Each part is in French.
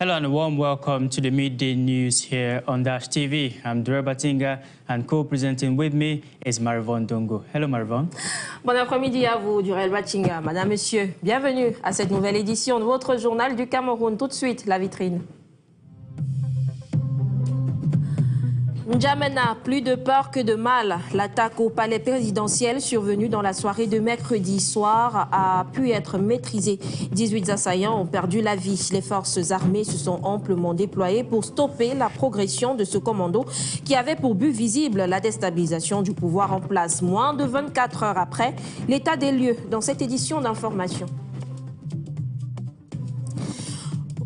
Hello and a warm welcome to the midday news here on Dash TV. I'm Dre Batinga and co-presenting with me is Marivon Dongo. Hello Marivon. Bon après-midi à vous, Dre Batinga. Madame, Monsieur, bienvenue à cette nouvelle édition de votre journal du Cameroun. Tout de suite, la vitrine. N'Djamena, plus de peur que de mal. L'attaque au palais présidentiel survenue dans la soirée de mercredi soir a pu être maîtrisée. 18 assaillants ont perdu la vie. Les forces armées se sont amplement déployées pour stopper la progression de ce commando qui avait pour but visible la déstabilisation du pouvoir en place. Moins de 24 heures après, l'état des lieux dans cette édition d'information.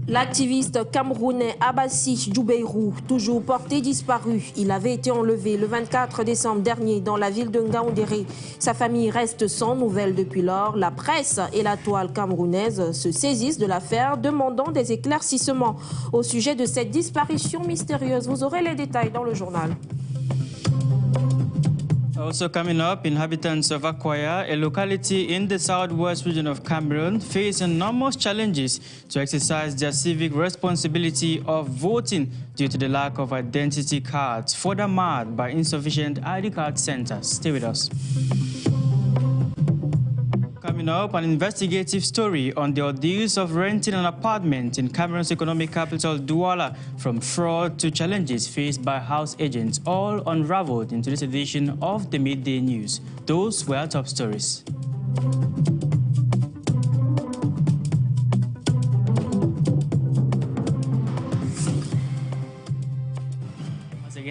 L'activiste camerounais Abassi Djoubeirou, toujours porté disparu. Il avait été enlevé le 24 décembre dernier dans la ville de Ngaoundéré. Sa famille reste sans nouvelles depuis lors. La presse et la toile camerounaise se saisissent de l'affaire, demandant des éclaircissements au sujet de cette disparition mystérieuse. Vous aurez les détails dans le journal. Also coming up, inhabitants of Akwaya, a locality in the southwest region of Cameroon, face enormous challenges to exercise their civic responsibility of voting due to the lack of identity cards, further marred by insufficient ID card centers. Stay with us. Coming up, an investigative story on the ordeals of renting an apartment in Cameroon's economic capital, Douala, from fraud to challenges faced by house agents, all unraveled into this edition of the Midday News. Those were our top stories.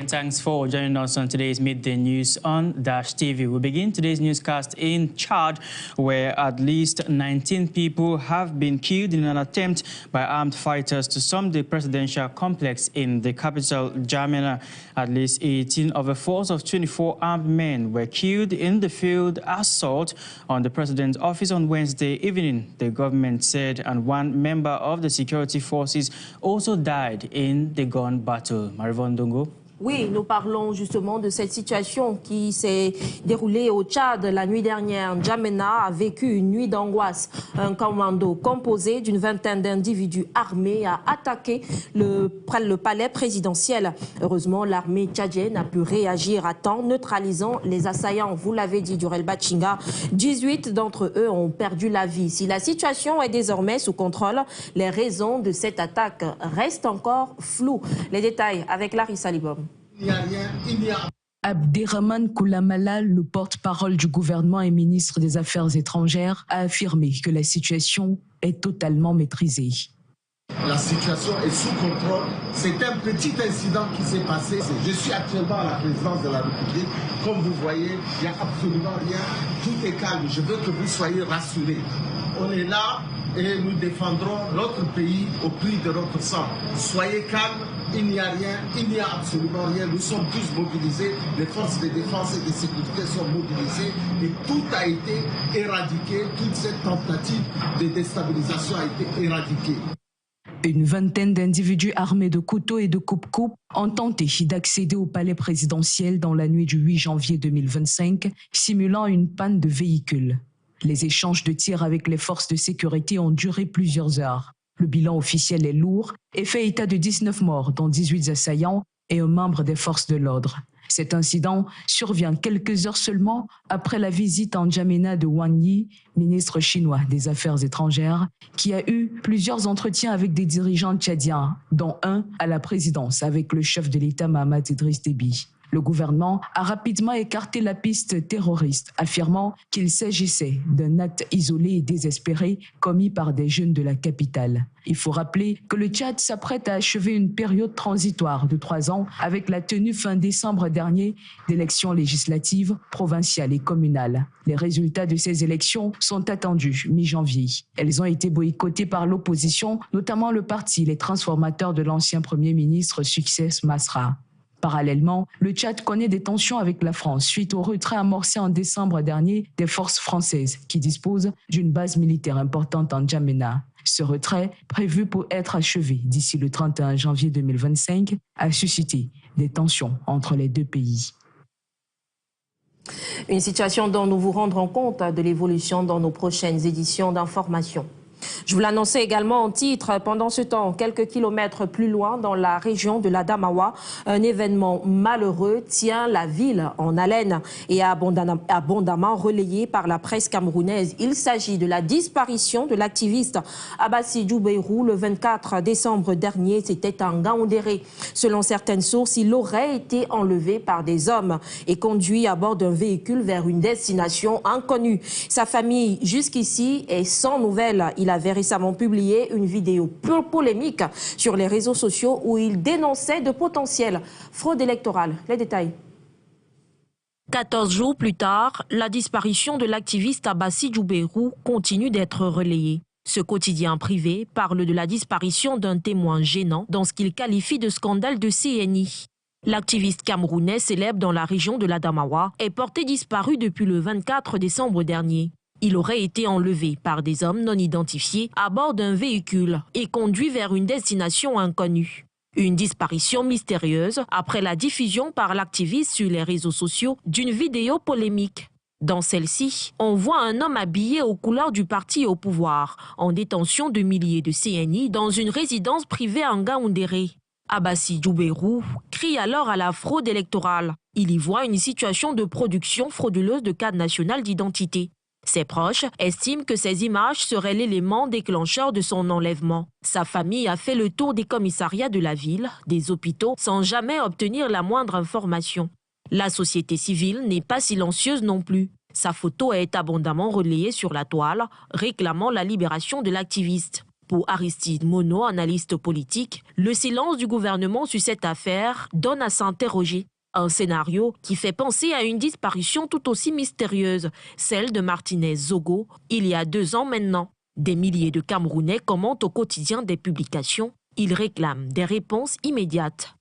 Thanks for joining us on today's Midday News on Dash TV. We begin today's newscast in Chad, where at least 19 people have been killed in an attempt by armed fighters to storm the presidential complex in the capital, N'Djamena. At least 18 of a force of 24 armed men were killed in the field assault on the president's office on Wednesday evening, the government said, and one member of the security forces also died in the gun battle. Marivon Dongo. Oui, nous parlons justement de cette situation qui s'est déroulée au Tchad la nuit dernière. N'Djamena a vécu une nuit d'angoisse. Un commando composé d'une vingtaine d'individus armés a attaqué le palais présidentiel. Heureusement, l'armée tchadienne a pu réagir à temps, neutralisant les assaillants. Vous l'avez dit, Durel Bachinga, 18 d'entre eux ont perdu la vie. Si la situation est désormais sous contrôle, les raisons de cette attaque restent encore floues. Les détails avec Larissa Libom. Abderrahmane Koulamala, le porte-parole du gouvernement et ministre des Affaires étrangères, a affirmé que la situation est totalement maîtrisée. La situation est sous contrôle. C'est un petit incident qui s'est passé. Je suis actuellement à la présidence de la République. Comme vous voyez, il n'y a absolument rien. Tout est calme. Je veux que vous soyez rassurés. On est là et nous défendrons notre pays au prix de notre sang. Soyez calmes. Il n'y a rien, il n'y a absolument rien. Nous sommes tous mobilisés, les forces de défense et de sécurité sont mobilisées et tout a été éradiqué, toute cette tentative de déstabilisation a été éradiquée. Une vingtaine d'individus armés de couteaux et de coupe-coupe ont tenté d'accéder au palais présidentiel dans la nuit du 8 janvier 2025, simulant une panne de véhicule. Les échanges de tirs avec les forces de sécurité ont duré plusieurs heures. Le bilan officiel est lourd et fait état de 19 morts, dont 18 assaillants et un membre des forces de l'ordre. Cet incident survient quelques heures seulement après la visite en N'Djamena de Wang Yi, ministre chinois des Affaires étrangères, qui a eu plusieurs entretiens avec des dirigeants tchadiens, dont un à la présidence avec le chef de l'État Mahamat Idriss Déby. Le gouvernement a rapidement écarté la piste terroriste, affirmant qu'il s'agissait d'un acte isolé et désespéré commis par des jeunes de la capitale. Il faut rappeler que le Tchad s'apprête à achever une période transitoire de 3 ans avec la tenue fin décembre dernier d'élections législatives, provinciales et communales. Les résultats de ces élections sont attendus mi-janvier. Elles ont été boycottées par l'opposition, notamment le parti Les Transformateurs de l'ancien Premier ministre Succès Masra. Parallèlement, le Tchad connaît des tensions avec la France suite au retrait amorcé en décembre dernier des forces françaises qui disposent d'une base militaire importante en N'Djamena. Ce retrait, prévu pour être achevé d'ici le 31 janvier 2025, a suscité des tensions entre les deux pays. Une situation dont nous vous rendrons compte de l'évolution dans nos prochaines éditions d'information. Je vous l'annonçais également en titre. Pendant ce temps, quelques kilomètres plus loin, dans la région de l'Adamawa, un événement malheureux tient la ville en haleine et abondamment relayé par la presse camerounaise. Il s'agit de la disparition de l'activiste Abassi Djoubeirou le 24 décembre dernier. C'était en Gaoundéré. Selon certaines sources, il aurait été enlevé par des hommes et conduit à bord d'un véhicule vers une destination inconnue. Sa famille, jusqu'ici, est sans nouvelles. Il avait récemment publié une vidéo peu polémique sur les réseaux sociaux où il dénonçait de potentielles fraudes électorales. Les détails. 14 jours plus tard, la disparition de l'activiste Abassi Djoubeirou continue d'être relayée. Ce quotidien privé parle de la disparition d'un témoin gênant dans ce qu'il qualifie de scandale de CNI. L'activiste camerounais célèbre dans la région de l'Adamawa est porté disparu depuis le 24 décembre dernier. Il aurait été enlevé par des hommes non identifiés à bord d'un véhicule et conduit vers une destination inconnue. Une disparition mystérieuse après la diffusion par l'activiste sur les réseaux sociaux d'une vidéo polémique. Dans celle-ci, on voit un homme habillé aux couleurs du parti au pouvoir, en détention de milliers de CNI dans une résidence privée en Gaoundéré. Abassi Djoubeirou crie alors à la fraude électorale. Il y voit une situation de production frauduleuse de carte nationale d'identité. Ses proches estiment que ces images seraient l'élément déclencheur de son enlèvement. Sa famille a fait le tour des commissariats de la ville, des hôpitaux, sans jamais obtenir la moindre information. La société civile n'est pas silencieuse non plus. Sa photo est abondamment relayée sur la toile, réclamant la libération de l'activiste. Pour Aristide Monod, analyste politique, le silence du gouvernement sur cette affaire donne à s'interroger. Un scénario qui fait penser à une disparition tout aussi mystérieuse, celle de Martinez Zogo, il y a 2 ans maintenant. Des milliers de Camerounais commentent au quotidien des publications. Ils réclament des réponses immédiates.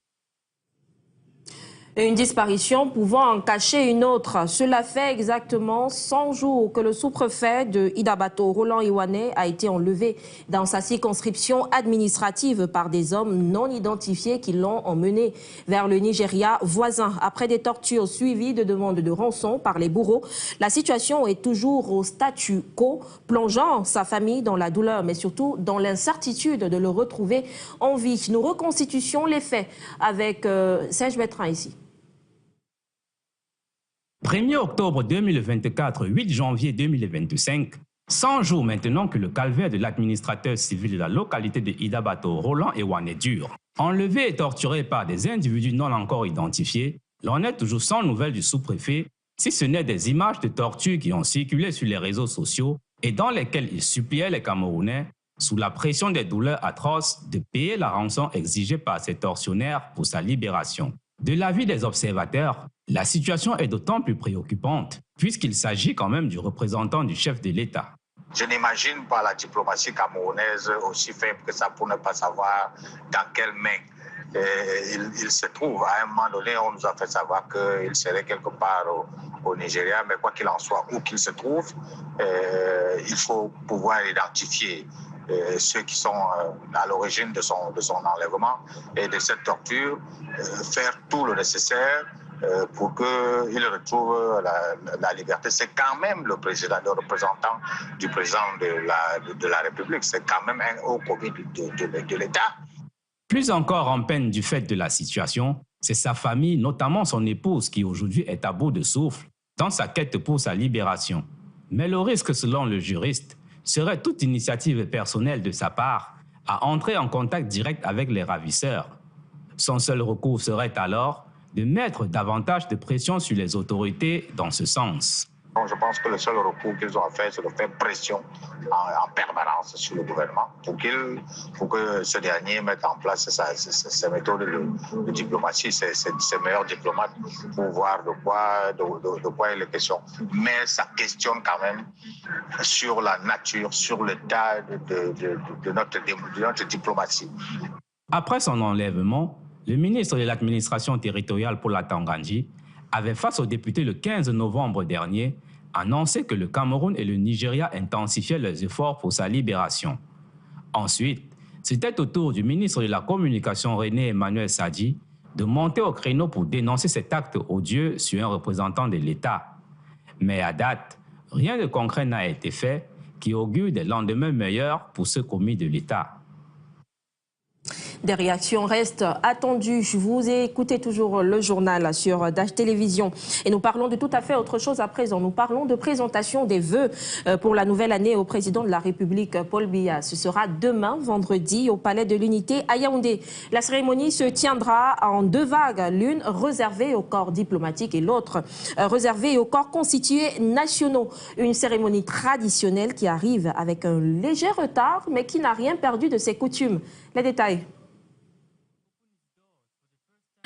Une disparition pouvant en cacher une autre. Cela fait exactement 100 jours que le sous-préfet de Idabato, Roland Iwane, a été enlevé dans sa circonscription administrative par des hommes non identifiés qui l'ont emmené vers le Nigeria voisin. Après des tortures suivies de demandes de rançon par les bourreaux, la situation est toujours au statu quo, plongeant sa famille dans la douleur, mais surtout dans l'incertitude de le retrouver en vie. Nous reconstituons les faits avec Serge Bertrand ici. 1er octobre 2024, 8 janvier 2025, 100 jours maintenant que le calvaire de l'administrateur civil de la localité de Idabato, Roland Iwane dure. Enlevé et torturé par des individus non encore identifiés, l'on est toujours sans nouvelles du sous-préfet, si ce n'est des images de torture qui ont circulé sur les réseaux sociaux et dans lesquelles il suppliait les Camerounais, sous la pression des douleurs atroces, de payer la rançon exigée par ces tortionnaires pour sa libération. De l'avis des observateurs, la situation est d'autant plus préoccupante puisqu'il s'agit quand même du représentant du chef de l'État. Je n'imagine pas la diplomatie camerounaise aussi faible que ça pour ne pas savoir dans quelle main il se trouve. À un moment donné, on nous a fait savoir qu'il serait quelque part au Nigeria, mais quoi qu'il en soit, où qu'il se trouve, il faut pouvoir identifier ceux qui sont à l'origine de son enlèvement et de cette torture, faire tout le nécessaire pour qu'il retrouve la liberté. C'est quand même le représentant du président de la République. C'est quand même un haut commis de l'État. Plus encore en peine du fait de la situation, c'est sa famille, notamment son épouse, qui aujourd'hui est à bout de souffle dans sa quête pour sa libération. Mais le risque, selon le juriste, serait toute initiative personnelle de sa part à entrer en contact direct avec les ravisseurs. Son seul recours serait alors de mettre davantage de pression sur les autorités dans ce sens. Je pense que le seul recours qu'ils ont à faire, c'est de faire pression en permanence sur le gouvernement pour que ce dernier mette en place ses méthodes de diplomatie, ses meilleurs diplomates pour voir de quoi il est question. Mais ça questionne quand même sur la nature, sur l'état de notre diplomatie. Après son enlèvement, le ministre de l'administration territoriale pour la Tanganyika avait, face aux députés le 15 novembre dernier, annoncé que le Cameroun et le Nigeria intensifiaient leurs efforts pour sa libération. Ensuite, c'était au tour du ministre de la Communication René Emmanuel Sadi de monter au créneau pour dénoncer cet acte odieux sur un représentant de l'État. Mais à date, rien de concret n'a été fait, qui augure des lendemains meilleurs pour ce commis de l'État. Des réactions restent attendues. Vous écoutez toujours le journal sur Dash Télévision. Et nous parlons de tout à fait autre chose à présent. Nous parlons de présentation des vœux pour la nouvelle année au président de la République, Paul Biya. Ce sera demain, vendredi, au Palais de l'Unité à Yaoundé. La cérémonie se tiendra en deux vagues, l'une réservée aux corps diplomatiques et l'autre réservée aux corps constitués nationaux. Une cérémonie traditionnelle qui arrive avec un léger retard, mais qui n'a rien perdu de ses coutumes. Les détails.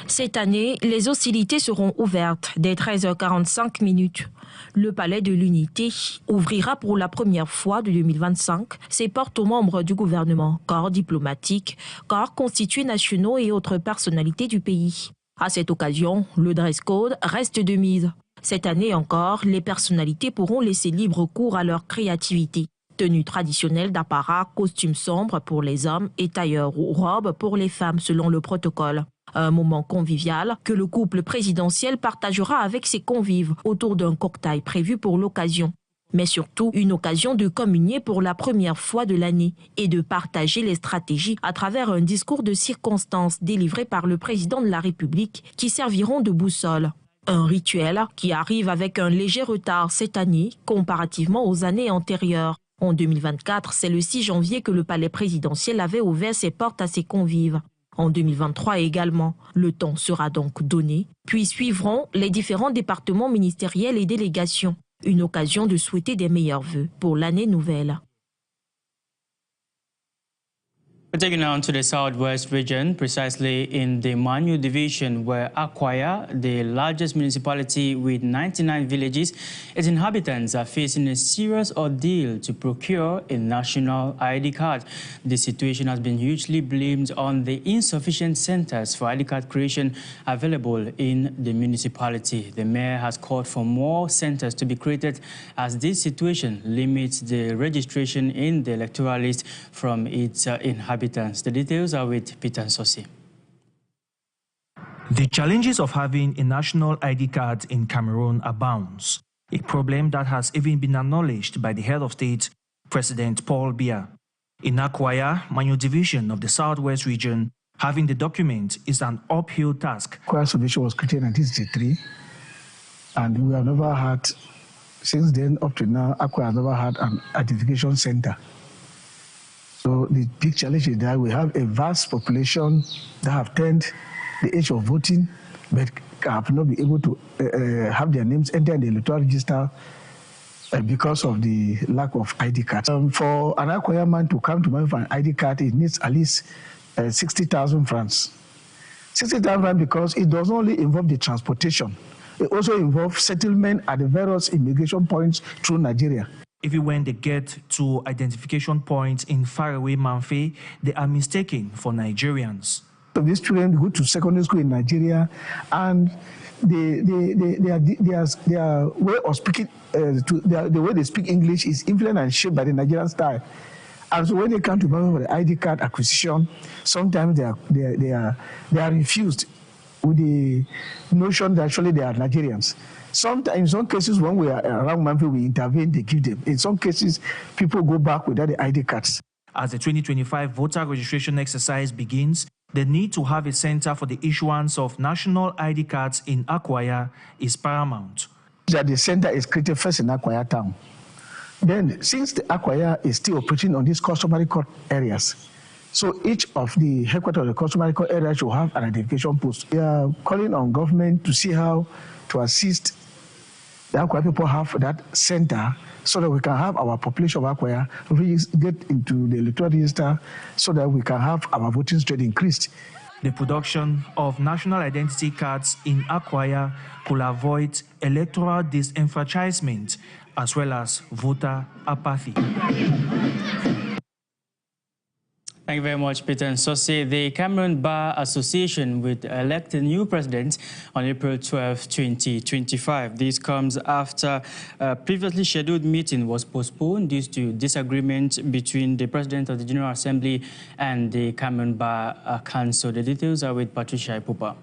Cette année, les hostilités seront ouvertes dès 13h45. Le Palais de l'Unité ouvrira pour la première fois de 2025 ses portes aux membres du gouvernement, corps diplomatiques, corps constitués nationaux et autres personnalités du pays. À cette occasion, le dress code reste de mise. Cette année encore, les personnalités pourront laisser libre cours à leur créativité. Tenue traditionnelle d'apparat, costume sombre pour les hommes et tailleur ou robe pour les femmes selon le protocole. Un moment convivial que le couple présidentiel partagera avec ses convives autour d'un cocktail prévu pour l'occasion. Mais surtout, une occasion de communier pour la première fois de l'année et de partager les stratégies à travers un discours de circonstance délivré par le président de la République qui serviront de boussole. Un rituel qui arrive avec un léger retard cette année comparativement aux années antérieures. En 2024, c'est le 6 janvier que le palais présidentiel avait ouvert ses portes à ses convives. En 2023 également, le temps sera donc donné, puis suivront les différents départements ministériels et délégations. Une occasion de souhaiter des meilleurs vœux pour l'année nouvelle. We're taking on to the southwest region, precisely in the Manu division, where Akwaya, the largest municipality with 99 villages, its inhabitants are facing a serious ordeal to procure a national ID card. The situation has been hugely blamed on the insufficient centers for ID card creation available in the municipality. The mayor has called for more centers to be created as this situation limits the registration in the electoral list from its inhabitants. The details are with Peter Sosi. The challenges of having a national ID card in Cameroon abounds, a problem that has even been acknowledged by the head of state, President Paul Biya. In Akwaya, Manu division of the southwest region, having the document is an uphill task. Akwaya subdivision was created in 1963, and we have never had, since then up to now, Akwaya has never had an identification center. So the big challenge is that we have a vast population that have turned the age of voting, but have not been able to have their names entered in the electoral register because of the lack of ID cards. For an Akwaya man to come to me for an ID card, it needs at least 60,000 francs. 60,000 francs because it does not only involve the transportation, it also involves settlement at the various immigration points through Nigeria. Even when they get to identification points in faraway Manfe, they are mistaken for Nigerians. So these children go to secondary school in Nigeria, and their way of speaking, the way they speak English is influenced and shaped by the Nigerian style. And so when they come to for the ID card acquisition, sometimes they are refused with the notion that actually they are Nigerians. Sometimes, in some cases, when we are around Manfe, we intervene, they give them. In some cases, people go back without the ID cards. As the 2025 voter registration exercise begins, the need to have a center for the issuance of national ID cards in Akwaya is paramount. That the center is created first in Akwaya town. Then, since the Akwaya is still operating on these customary court areas, so each of the headquarters of the customary court areas should have an identification post. We are calling on government to see how to assist the Akwaya people have that center so that we can have our population of Akwaya get into the electoral register so that we can have our voting strength increased. The production of national identity cards in Akwaya could avoid electoral disenfranchisement as well as voter apathy. Thank you very much, Peter and Sosi. The Cameroon Bar Association will elect a new president on April 12, 2025. This comes after a previously scheduled meeting was postponed due to disagreement between the President of the General Assembly and the Cameroon Bar Council. The details are with Patricia Ipupa.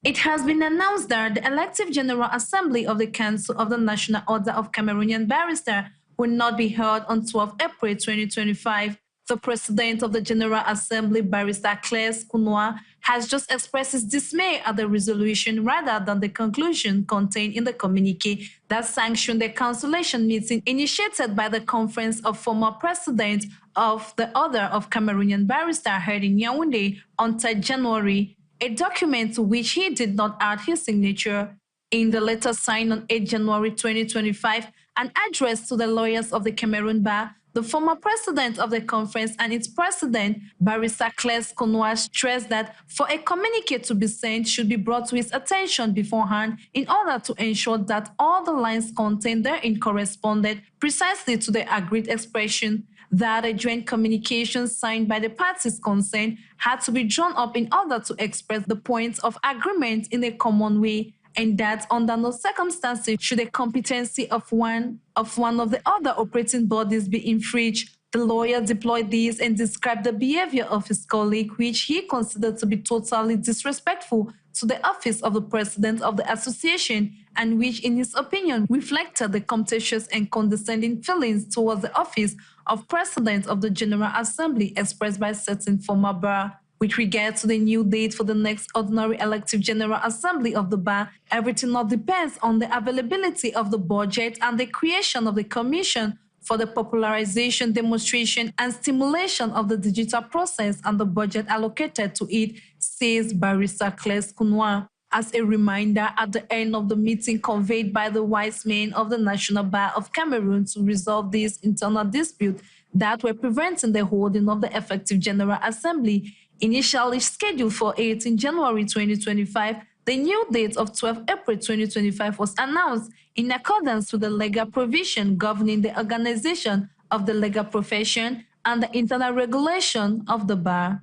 It has been announced that the elective General Assembly of the Council of the National Order of Cameroonian Barrister will not be held on 12 April 2025. The President of the General Assembly, Barrister Claire Kunwa, has just expressed his dismay at the resolution rather than the conclusion contained in the communique that sanctioned the cancellation meeting initiated by the Conference of Former Presidents of the Order of Cameroonian Barrister held in Yaoundé on 3rd January, a document to which he did not add his signature. In the letter signed on 8 January 2025 and addressed to the lawyers of the Cameroon Bar, the former president of the conference and its president, Barrister Claire Kunwa, stressed that for a communique to be sent should be brought to his attention beforehand in order to ensure that all the lines contained therein corresponded precisely to the agreed expression, that a joint communication signed by the parties concerned had to be drawn up in order to express the points of agreement in a common way, and that under no circumstances should the competency of one of the other operating bodies be infringed. The lawyer deployed these and described the behavior of his colleague, which he considered to be totally disrespectful to the office of the president of the association, and which, in his opinion, reflected the contentious and condescending feelings towards the office of president of the General Assembly expressed by certain former bar. With regard to the new date for the next ordinary elective General Assembly of the bar, everything now depends on the availability of the budget and the creation of the Commission for the popularization, demonstration, and stimulation of the digital process and the budget allocated to it, says Barrister Claire Kunwa. As a reminder, at the end of the meeting conveyed by the wise men of the National Bar of Cameroon to resolve these internal disputes that were preventing the holding of the effective General Assembly, initially scheduled for 18 January 2025, the new date of 12 April 2025 was announced in accordance with the legal provision governing the organization of the legal profession and the internal regulation of the bar.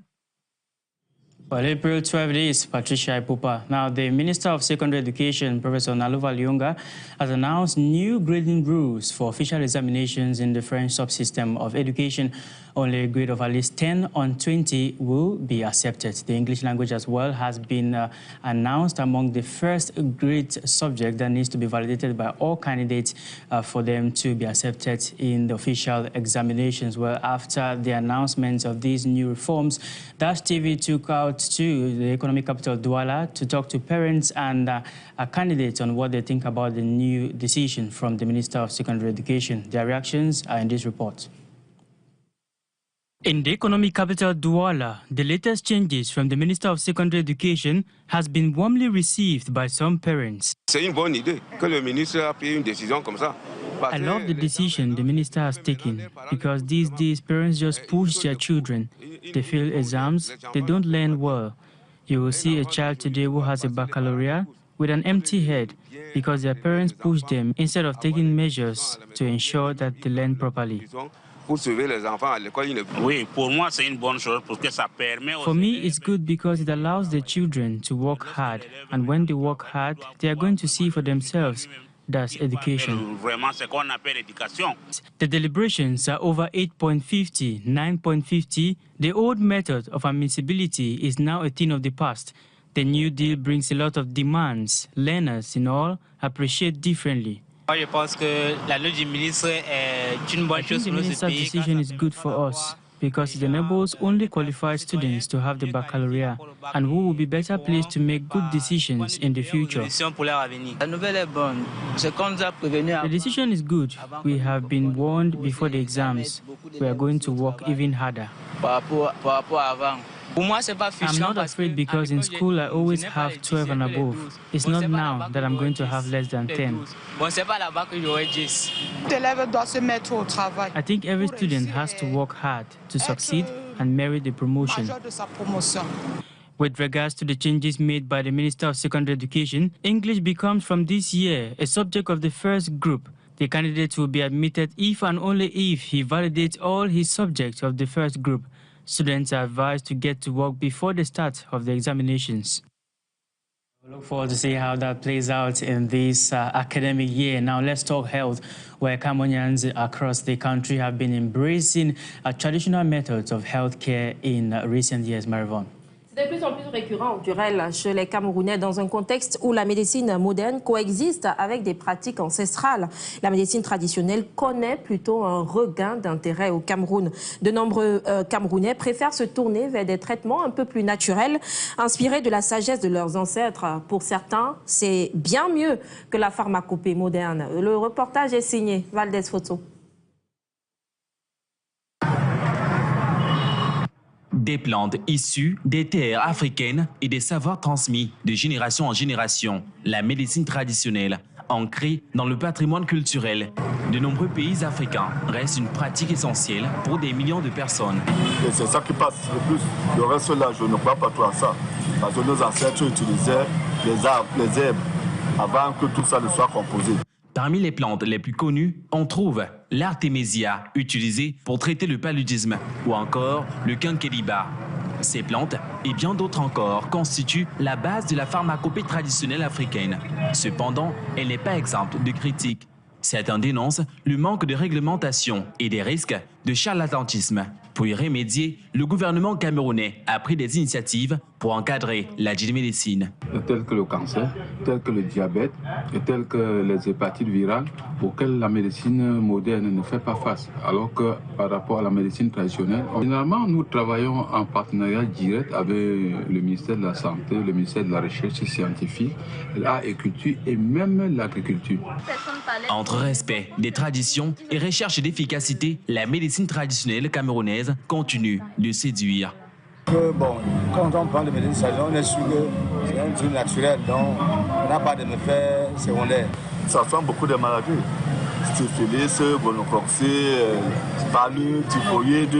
Well, April 12 is Patricia Ipupa. Now, the Minister of Secondary Education, Professor Naluva Lyonga, has announced new grading rules for official examinations in the French subsystem of education. Only a grade of at least 10 on 20 will be accepted. The English language as well has been announced among the first grade subject that needs to be validated by all candidates for them to be accepted in the official examinations. Well, after the announcement of these new reforms, Dash TV took out to the economic capital of Douala to talk to parents and candidates on what they think about the new decision from the Minister of Secondary Education. Their reactions are in this report. In the economic capital Douala, the latest changes from the Minister of Secondary Education has been warmly received by some parents. C'est une bonne idée que le ministre a pris une décision comme ça. I love the decision the minister has taken because these days parents just push their children. They fail exams, they don't learn well. You will see a child today who has a baccalaureate with an empty head because their parents push them instead of taking measures to ensure that they learn properly. For me, it's good because it allows the children to work hard, and when they work hard, they are going to see for themselves. That's education. The deliberations are over 8.50, 9.50. The old method of admissibility is now a thing of the past. The new deal brings a lot of demands. Learners, in all, appreciate differently. I think the minister's decision is good for us because it enables only qualified students to have the baccalaureate, and who will be better placed to make good decisions in the future. The decision is good. We have been warned before the exams. We are going to work even harder. I'm not afraid because in school I always have 12 and above. It's not now that I'm going to have less than 10. I think every student has to work hard to succeed and merit the promotion. With regards to the changes made by the Minister of Secondary Education, English becomes from this year a subject of the first group. The candidate will be admitted if and only if he validates all his subjects of the first group. Students are advised to get to work before the start of the examinations. We look forward to see how that plays out in this academic year. Now let's talk health, where Cameroonians across the country have been embracing traditional methods of healthcare in recent years. Marivon. C'est de plus en plus récurrent, Durel, chez les Camerounais dans un contexte où la médecine moderne coexiste avec des pratiques ancestrales. La médecine traditionnelle connaît plutôt un regain d'intérêt au Cameroun. De nombreux Camerounais préfèrent se tourner vers des traitements un peu plus naturels, inspirés de la sagesse de leurs ancêtres. Pour certains, c'est bien mieux que la pharmacopée moderne. Le reportage est signé Valdez Photo. Des plantes issues des terres africaines et des savoirs transmis de génération en génération. La médecine traditionnelle, ancrée dans le patrimoine culturel de nombreux pays africains, reste une pratique essentielle pour des millions de personnes. Et c'est ça qui passe le plus. Le reste là, je ne crois pas trop à ça. Parce que nos ancêtres utilisaient les arbres, les herbes, avant que tout ça ne soit composé. Parmi les plantes les plus connues, on trouve l'artémisia, utilisée pour traiter le paludisme, ou encore le quinqueliba. Ces plantes, et bien d'autres encore, constituent la base de la pharmacopée traditionnelle africaine. Cependant, elle n'est pas exempte de critiques. Certains dénoncent le manque de réglementation et des risques de charlatanisme. Pour y remédier, le gouvernement camerounais a pris des initiatives pour encadrer la médecine. Tels que le cancer, tels que le diabète et tels que les hépatites virales auxquelles la médecine moderne ne fait pas face. Alors que par rapport à la médecine traditionnelle, généralement nous travaillons en partenariat direct avec le ministère de la Santé, le ministère de la Recherche scientifique, l'agriculture et même l'agriculture. Entre respect des traditions et recherche d'efficacité, la médecine traditionnelle camerounaise continue de séduire. Bon, quand on parle de médecine traditionnelle, on est sûr que c'est un truc naturel, donc on n'a pas de méfaits secondaires. Ça soigne beaucoup de maladies. Syphilis, gonococcée, palu, typhoïde,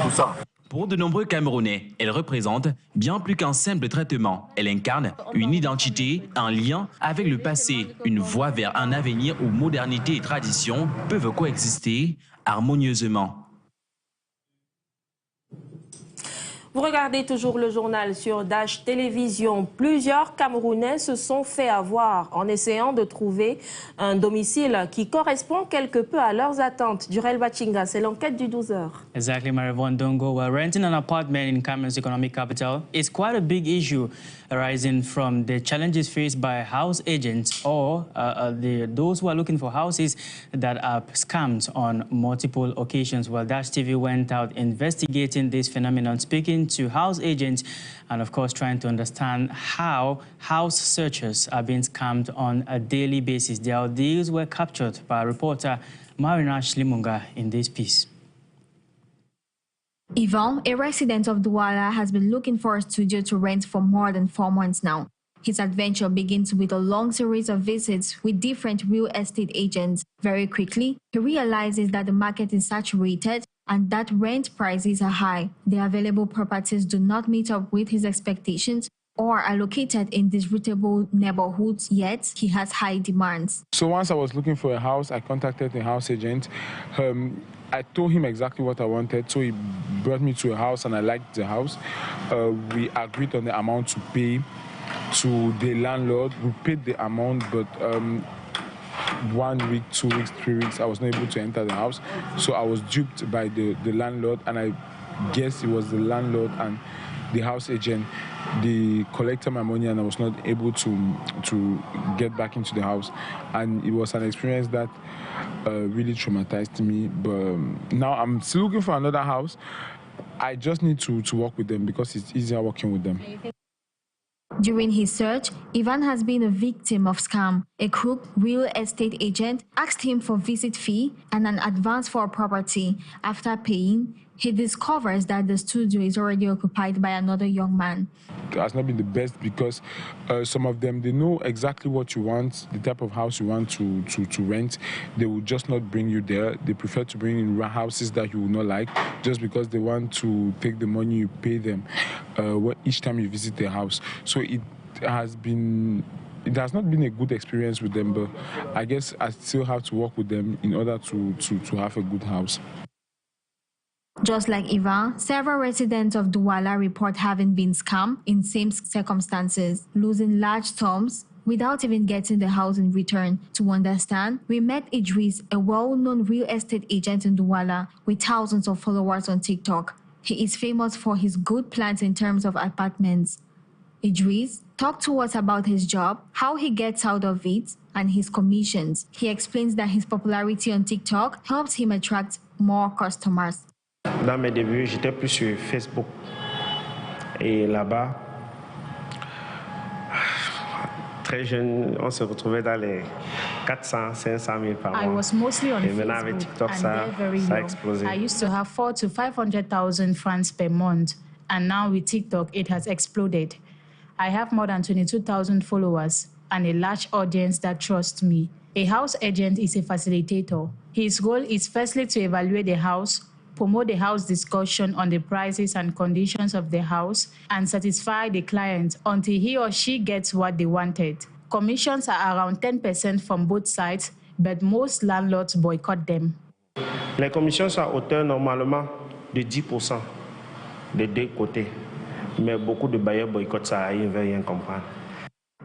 tout ça. Pour de nombreux Camerounais, elle représente bien plus qu'un simple traitement. Elle incarne une identité, un lien avec le passé, une voie vers un avenir où modernité et tradition peuvent coexister harmonieusement. Vous regardez toujours le journal sur Dash Télévision. Plusieurs Camerounais se sont fait avoir en essayant de trouver un domicile qui correspond quelque peu à leurs attentes. Durel Bachinga, c'est l'enquête du 12h. Exactly, Marivon Dongo. Well, renting an apartment in Cameroon's economic capital is quite a big issue arising from the challenges faced by house agents or those who are looking for houses that are scammed on multiple occasions. Well, Dash TV went out investigating this phenomenon, speaking to house agents and, of course, trying to understand how house searchers are being scammed on a daily basis. Their deals were captured by reporter Marinash Limunga in this piece. Ivan, a resident of Douala, has been looking for a studio to rent for more than 4 months now. His adventure begins with a long series of visits with different real estate agents. Very quickly, he realizes that the market is saturated and that rent prices are high. The available properties do not meet up with his expectations or are located in disreputable neighborhoods, yet he has high demands. So once I was looking for a house, I contacted the house agent. I told him exactly what I wanted, so he brought me to a house and I liked the house. We agreed on the amount to pay to the landlord. We paid the amount, but 1 week, 2 weeks, 3 weeks, I was not able to enter the house. So I was duped by the landlord, and I guess it was the landlord and the house agent. They collected my money and I was not able to get back into the house. And it was an experience that really traumatized me. But now I'm still looking for another house. I just need to work with them because it's easier working with them. During his search, Ivan has been a victim of scam. A crook real estate agent asked him for visit fee and an advance for a property. After paying, he discovers that the studio is already occupied by another young man. It has not been the best because some of them, they know exactly what you want, the type of house you want to rent. They will just not bring you there. They prefer to bring in houses that you will not like just because they want to take the money you pay them each time you visit their house. So it has not been a good experience with them, but I guess I still have to work with them in order to have a good house. Just like Ivan, several residents of Douala report having been scammed in same circumstances, losing large sums without even getting the house in return. To understand, we met Idris, a well-known real estate agent in Douala with thousands of followers on TikTok. He is famous for his good plans in terms of apartments. Idris talked to us about his job, how he gets out of it, and his commissions. He explains that his popularity on TikTok helps him attract more customers. Dans mes débuts, j'étais plus sur Facebook. Et là-bas, très jeune, on se retrouvait dans les 400, 500 000 par mois. I was mostly on Facebook, avec TikTok, and ça a explosé. I used to have 400,000 to 500,000 francs per month, and now with TikTok, it has exploded. I have more than 22,000 followers and a large audience that trusts me. A house agent is a facilitator. His goal is firstly to evaluate the house, promote the house discussion on the prices and conditions of the house, and satisfy the client until he or she gets what they wanted. Commissions are around 10% from both sides, but most landlords boycott them. Les commissions sont à hauteur normalement de 10% des deux côtés, mais beaucoup de bailleurs boycottent ça, ils ne veulent rien comprendre.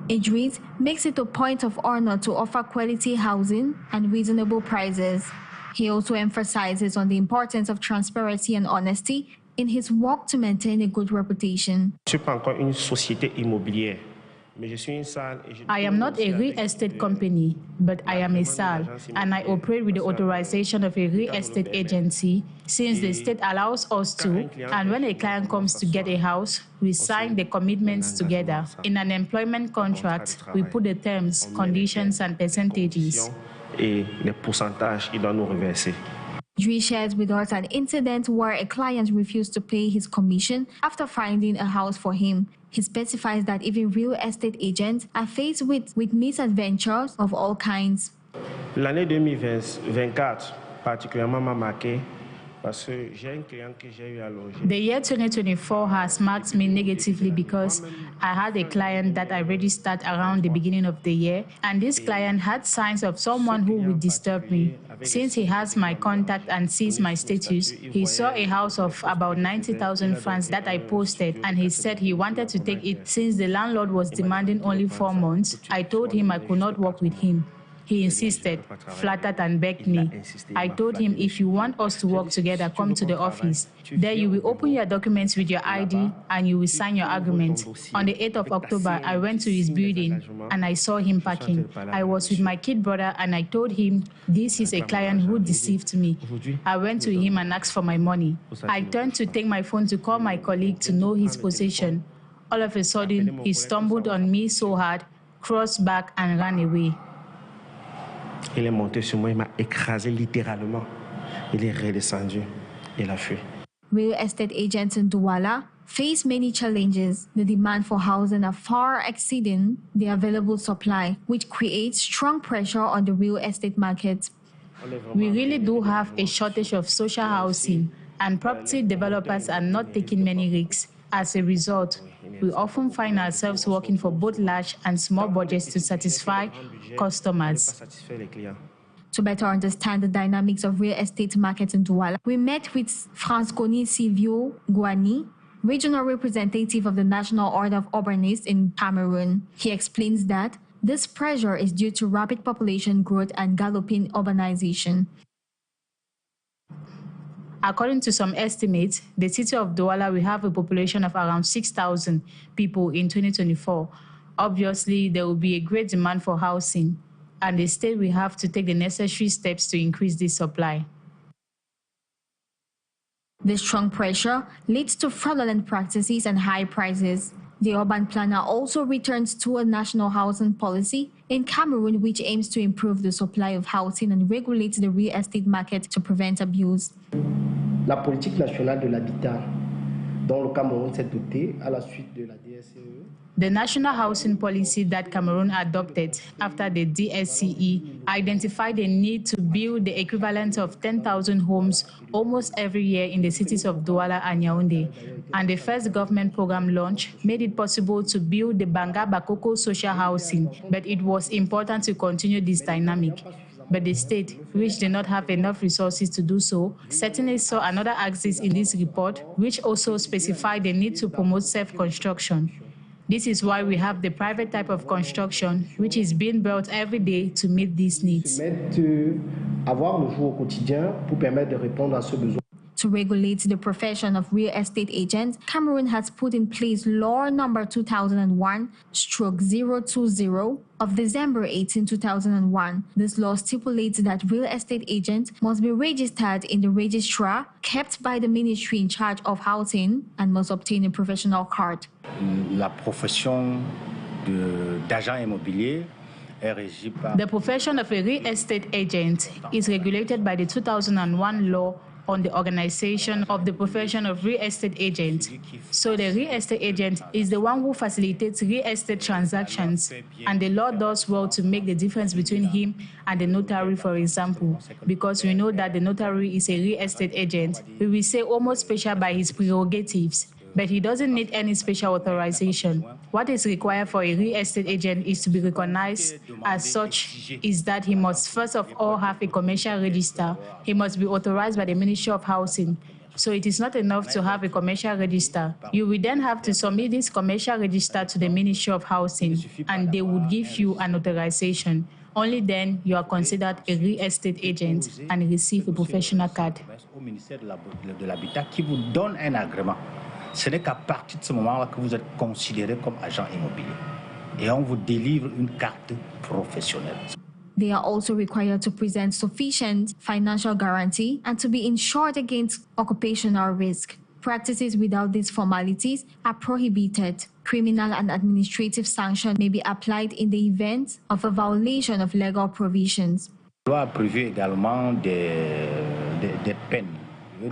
Idris makes it a point of honor to offer quality housing and reasonable prices. He also emphasizes on the importance of transparency and honesty in his work to maintain a good reputation. Je ne suis pas encore une société immobilière. I am not a real estate company, but I am a SAL, and I operate with the authorization of a real estate agency, since the state allows us to, and when a client comes to get a house, we sign the commitments together. In an employment contract, we put the terms, conditions, and percentages. Et les pourcentages, il doit nous reverser. Dre shares with us an incident where a client refused to pay his commission after finding a house for him. He specifies that even real estate agents are faced with misadventures of all kinds. L'année 2024 particulièrement m'a marqué. The year 2024 has marked me negatively because I had a client that I registered around the beginning of the year, and this client had signs of someone who would disturb me. Since he has my contact and sees my status, he saw a house of about 90,000 francs that I posted, and he said he wanted to take it since the landlord was demanding only 4 months. I told him I could not work with him. He insisted, flattered and begged me. I told him, if you want us to work together, come to the office. There you will open your documents with your ID and you will sign your agreement. On the 8th of October, I went to his building and I saw him packing. I was with my kid brother and I told him, this is a client who deceived me. I went to him and asked for my money. I turned to take my phone to call my colleague to know his position. All of a sudden, he stumbled on me so hard, crossed back and ran away. Il est monté sur moi, il m'a écrasé littéralement. Il est redescendu. Il a fui. Real estate agents in Douala face many challenges. The demand for housing are far exceeding the available supply, which creates strong pressure on the real estate market. We really do have a shortage of social housing, and property developers are not taking many risks. As a result, we often find ourselves working for both large and small budgets to satisfy customers. To better understand the dynamics of real estate markets in Douala, we met with Fransconi Silvio Guani, regional representative of the National Order of Urbanists in Cameroon. He explains that this pressure is due to rapid population growth and galloping urbanization. According to some estimates, the city of Douala will have a population of around 6,000 people in 2024. Obviously, there will be a great demand for housing, and the state will have to take the necessary steps to increase this supply. This strong pressure leads to fraudulent practices and high prices. The urban planner also returns to a national housing policy in Cameroon, which aims to improve the supply of housing and regulate the real estate market to prevent abuse. La politique nationale de l'habitat, dont le Cameroun s'est doté à la suite de la DSCE. The national housing policy that Cameroon adopted after the DSCE identified the need to build the equivalent of 10,000 homes almost every year in the cities of Douala and Yaoundé. And the first government program launch made it possible to build the Banga Bakoko social housing, but it was important to continue this dynamic. But the state, which did not have enough resources to do so, certainly saw another axis in this report, which also specified the need to promote self-construction. This is why we have the private type of construction, which is being built every day to meet these needs. To To regulate the profession of real estate agents, Cameroon has put in place Law Number 2001/020 of December 18, 2001. This law stipulates that real estate agents must be registered in the registrar kept by the ministry in charge of housing and must obtain a professional card. La profession d'agent immobilier. The profession of a real estate agent is regulated by the 2001 law on the organization of the profession of real estate agent. So the real estate agent is the one who facilitates real estate transactions, and the law does well to make the difference between him and the notary, for example, because we know that the notary is a real estate agent. We will say almost special by his prerogatives, but he doesn't need any special authorization. What is required for a real estate agent is to be recognized as such is that he must first of all have a commercial register. He must be authorized by the Ministry of Housing. So it is not enough to have a commercial register. You will then have to submit this commercial register to the Ministry of Housing, and they would give you an authorization. Only then you are considered a real estate agent and receive a professional card. Au ministère de l'Habitat qui vous donne un agrément. Ce n'est qu'à partir de ce moment-là que vous êtes considéré comme agent immobilier. Et on vous délivre une carte professionnelle. They are also required to present sufficient financial guarantee and to be insured against occupational risk. Practices without these formalities are prohibited. Criminal and administrative sanctions may be applied in the event of a violation of legal provisions. La loi a prévu également des peines.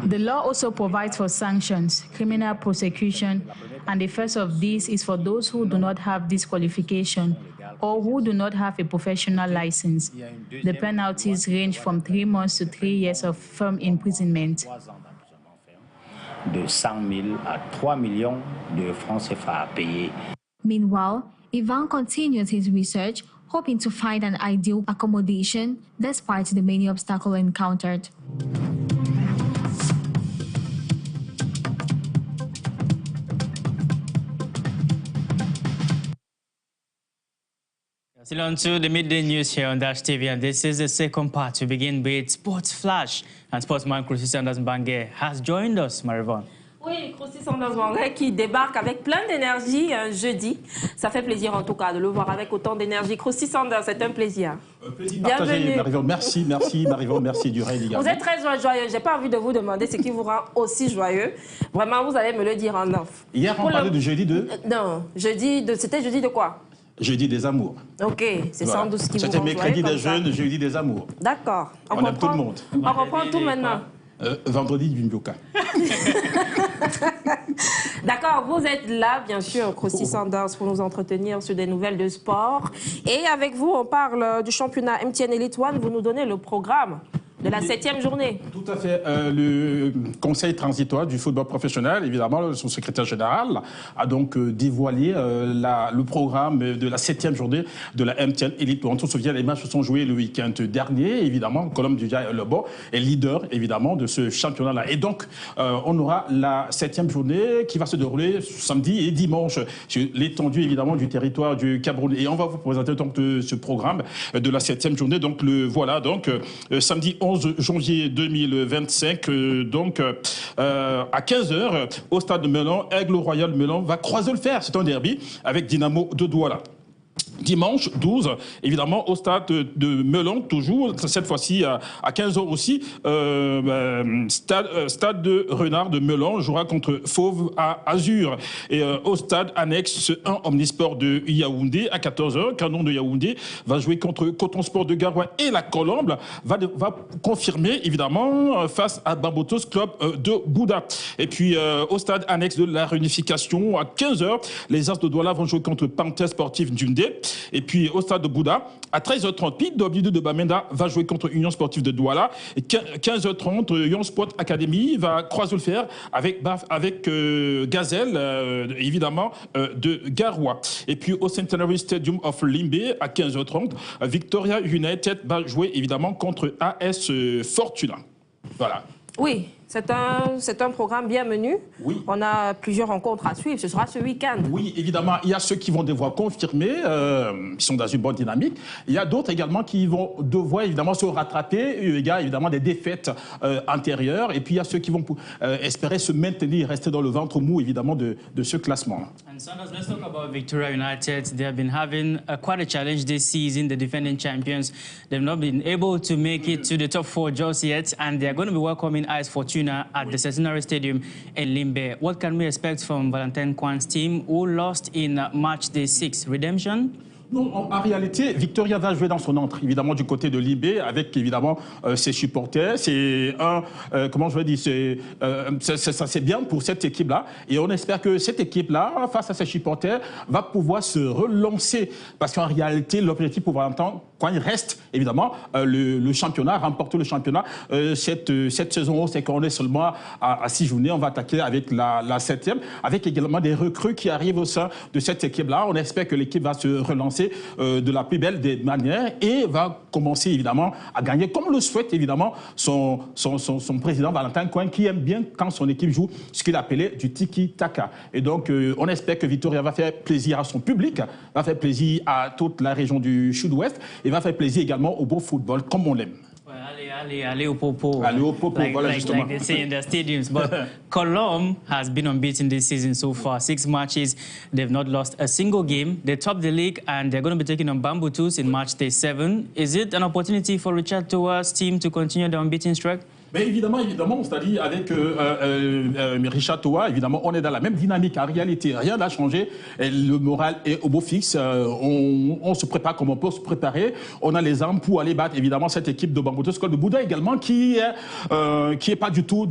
The law also provides for sanctions, criminal prosecution, and the first of these is for those who do not have this qualification or who do not have a professional license. The penalties range from 3 months to 3 years of firm imprisonment. De 100 000 à 3 millions de francs CFA à payer. Meanwhile, Ivan continues his research, hoping to find an ideal accommodation despite the many obstacles encountered. Still on to the midday news here on Dash TV, and this is the second part. We begin with Sports Flash, and sportsman Crossy Sanders Bangé has joined us, Marivon. Oui, Crossy Sanders Bangé qui débarque avec plein d'énergie jeudi. Ça fait plaisir en tout cas de le voir avec autant d'énergie. Crossy Sanders, c'est un plaisir. Bienvenue. Marivon. Merci Marivon, merci du Rail. Vous êtes très joyeux. J'ai pas envie de vous demander ce qui vous rend aussi joyeux. Vraiment, vous allez me le dire en off. Hier, on parlait de jeudi de... Non, c'était jeudi de quoi? Jeudi des amours. Ok, c'est sans doute ce qui vous rend joyeux. C'était mercredi des jeunes, jeudi des amours. D'accord. On aime tout le monde. On reprend tout maintenant. Vendredi du Mbioka. D'accord, vous êtes là, bien sûr, Crossy Sanders, pour nous entretenir sur des nouvelles de sport. Et avec vous, on parle du championnat MTN Elite One. Vous nous donnez le programme de la 7e journée. Tout à fait. Le conseil transitoire du football professionnel, évidemment, son secrétaire général, a donc dévoilé le programme de la 7e journée de la MTN Elite One. On se souvient, les matchs se sont joués le week-end dernier. Évidemment, Colombe du Lebo est leader, évidemment, de ce championnat-là. Et donc, on aura la 7e journée qui va se dérouler samedi et dimanche sur l'étendue, évidemment, du territoire du Cameroun. Et on va vous présenter donc ce programme de la 7e journée. Donc, voilà, donc, samedi 11 janvier 2025, à 15h, au stade de Melun, Aigle Royal Melun va croiser le fer. C'est un derby avec Dynamo de Douala. Dimanche 12, évidemment, au stade de Melun, toujours, cette fois-ci à 15h aussi, stade de Renard de Melun jouera contre Fauve à Azur. Et au stade annexe 1 Omnisport de Yaoundé, à 14h, Canon de Yaoundé va jouer contre Coton Sport de Garoua, et la Colombe va confirmer, évidemment, face à Bambotos Club de Bouddha. Et puis, au stade annexe de la Réunification, à 15h, les As de Douala vont jouer contre Panthère Sportive Ndjundé. Et puis au stade de Bouddha, à 13h30, PW de Bamenda va jouer contre Union Sportive de Douala. Et 15h30, Union Sport Academy va croiser le fer avec Gazelle, évidemment, de Garoua. Et puis au Centenary Stadium of Limbé, à 15h30, Victoria United va jouer évidemment contre AS Fortuna. Voilà. Oui. C'est un programme bien menu. Oui. On a plusieurs rencontres à suivre. Ce sera ce week-end. Oui, évidemment. Il y a ceux qui vont devoir confirmer, qui sont dans une bonne dynamique. Il y a d'autres également qui vont devoir évidemment se rattraper. Il y a évidemment des défaites antérieures. Et puis il y a ceux qui vont espérer se maintenir, rester dans le ventre mou évidemment de ce classement. And Sanders, let's talk about Victoria United. They have been having quite a challenge this season. The defending champions, they've not been able to make it to the top 4 just yet, and they are going to be welcoming AS Fortuna at the Centenary Stadium in Limbe. What can we expect from Valentin Kwan's team, who lost in match day 6? Redemption? Non, en réalité, Victoria va jouer dans son entre, évidemment, du côté de Libé, avec évidemment ses supporters. C'est comment je veux dire, c'est bien pour cette équipe-là. Et on espère que cette équipe-là, face à ses supporters, va pouvoir se relancer. Parce qu'en réalité, l'objectif pour Valentin, quand il reste, évidemment, le championnat, remporter le championnat, cette saison, c'est qu'on est seulement à 6 journées. On va attaquer avec la 7e, avec également des recrues qui arrivent au sein de cette équipe-là. On espère que l'équipe va se relancer de la plus belle des manières et va commencer évidemment à gagner, comme le souhaite évidemment son président Valentin Coin, qui aime bien quand son équipe joue ce qu'il appelait du tiki-taka. Et donc on espère que Victoria va faire plaisir à son public, va faire plaisir à toute la région du sud-ouest et va faire plaisir également au beau football comme on l'aime. Allez au popo. Allez au popo, like, voilà like, justement. like they say in their stadiums. But Colombe has been unbeaten this season so far. 6 matches, they've not lost a single game. They top the league and they're going to be taking on Bambutus in match day 7. Is it an opportunity for Richard Toa's team to continue the unbeaten streak? Mais évidemment, c'est-à-dire avec Richard Toa, évidemment, on est dans la même dynamique. En réalité, rien n'a changé. Et le moral est au beau fixe. On se prépare comme on peut se préparer. On a les armes pour aller battre, évidemment, cette équipe de Bambutus Skol de Bouddha également, qui est pas du tout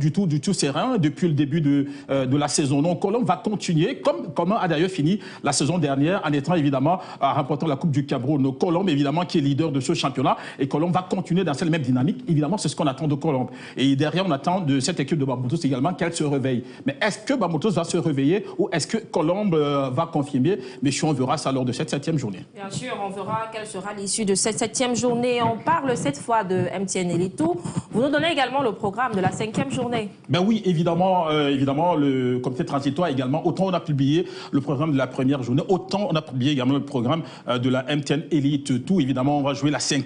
serein depuis le début de la saison. Donc, Colombe va continuer, comme a d'ailleurs fini la saison dernière, en étant évidemment en remportant la Coupe du Cameroun. Colombe, évidemment, qui est leader de ce championnat. Et Colombe va continuer dans cette même dynamique. Évidemment, c'est ce qu'on attend de Colombe. Et derrière, on attend de cette équipe de Bambutus également qu'elle se réveille. Mais est-ce que Bambutus va se réveiller ou est-ce que Colombe va confirmer? Mais on verra ça lors de cette 7e journée. Bien sûr, on verra quelle sera l'issue de cette 7e journée. On parle cette fois de MTN Elitou. Vous nous donnez également le programme de la 5e journée. Ben oui, évidemment, le comité transitoire également. Autant on a publié le programme de la première journée, autant on a publié également le programme de la MTN Elite. Tout, évidemment, on va jouer la 5e.